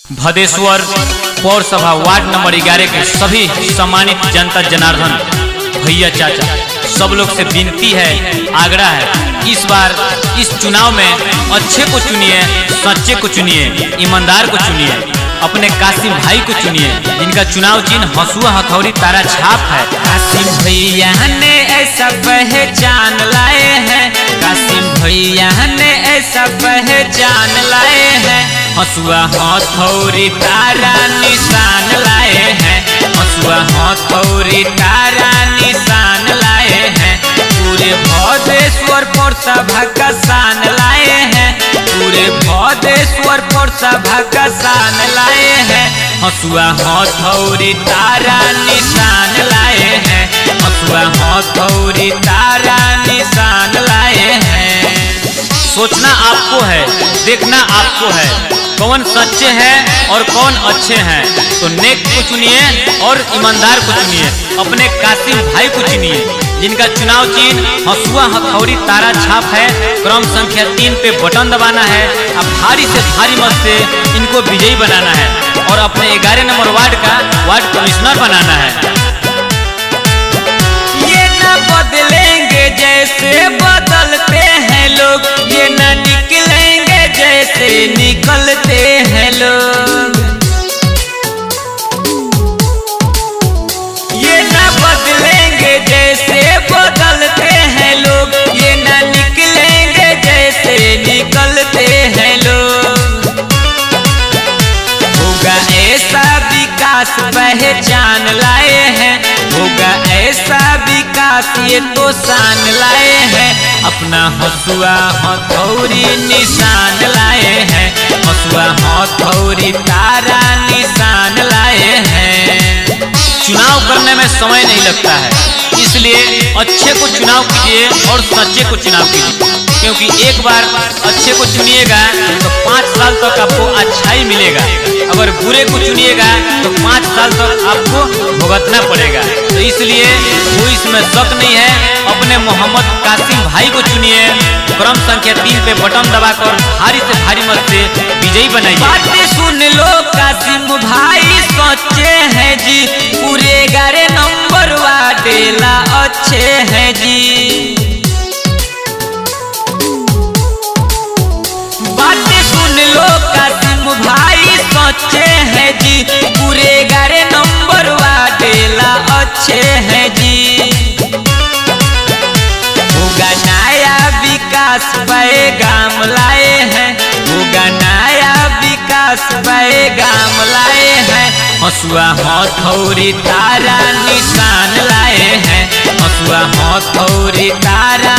Bhadeshwar पौरसभा ward number 11 के सभी सम्मानित जनता जनार्दन भैया चाचा सब लोग से विनती है, आग्रह है, इस बार इस चुनाव में अच्छे को चुनिए, सच्चे को चुनिए, ईमानदार को चुनिए, अपने कासिम भाई को चुनिए जिनका चुनाव चिन्ह हंसुआ हथौड़ी तारा छाप है। कासिम भैया ने ऐसा पहचान लाए हैं, कासिम भैया ने ऐसा पहचान लाए हैं, हंसुआ हथौड़ी तारा निशान लाए हैं, हंसुआ हथौड़ी तारा निशान लाए हैं, पूरे भदेश्वर पौरसभा का शान लाए हैं, पूरे भदेश्वर पौरसभा का शान लाए हैं, हंसुआ हथौड़ी तारा निशान लाए हैं, हंसुआ हथौड़ी तारा निशान लाए हैं। सोचना आपको है, देखना आपको है, कौन सच्चे हैं और कौन अच्छे हैं, तो नेक को चुनिए और ईमानदार को चुनिए, अपने कासिम भाई को चुनिए जिनका चुनाव चिन्ह हंसुआ हथौड़ी तारा छाप है। क्रम संख्या 3 पे बटन दबाना है, अब भारी से भारी मत से इनको विजयी बनाना है और अपने 11 नंबर वार्ड का वार्ड कमिश्नर बनाना है। ये न बदलेंगे जैसे बदलते हैं लोग, ये न निकलेंगे जैसे निकलते हैं लोग, ये न बदलेंगे जैसे बदलते हैं लोग, ये न निकलेंगे जैसे निकलते हैं लोग। होगा ऐसा विकास पहचान लाए हैं, होगा ऐसा विकास ये तो शान लाए हैं, अपना हंसुआ हथौड़ी निशान लाए हैं, हंसुआ हथौड़ी तारा निशान लाए हैं। चुनाव करने में समय नहीं लगता है, इसलिए अच्छे को चुनाव कीजिए और सच्चे को चुनाव कीजिए, क्योंकि एक बार अच्छे को चुनिएगा तो 5 साल तक आपको अच्छाई मिलेगा, अगर बुरे को चुनिएगा तो 5 साल तक आपको भुगतना पड़ेगा। तो इसलिए कोई इसमें शक नहीं है, अपने मोहम्मद कासिम भाई को चुनिए, क्रम संख्या 3 पे बटन दबाकर भारी से भारी मत से विजयी बनाइए। बातें सुन लो कासिम भाई सच्चे हैं जी, पूरे 11 नंबर वाडेला अच्छे हैं जी। बातें सुन लो कासिम भाई सच्चे हैं जी, पूरे 11 नंबर वाडेला अच्छे हैं जी। होगा नया विकास पैगाम लाए हैं, होगा नया विकास पैगाम लाए हैं, हंसुआ हथौड़ी तारा निशान लाए हैं, हंसुआ हथौड़ी तारा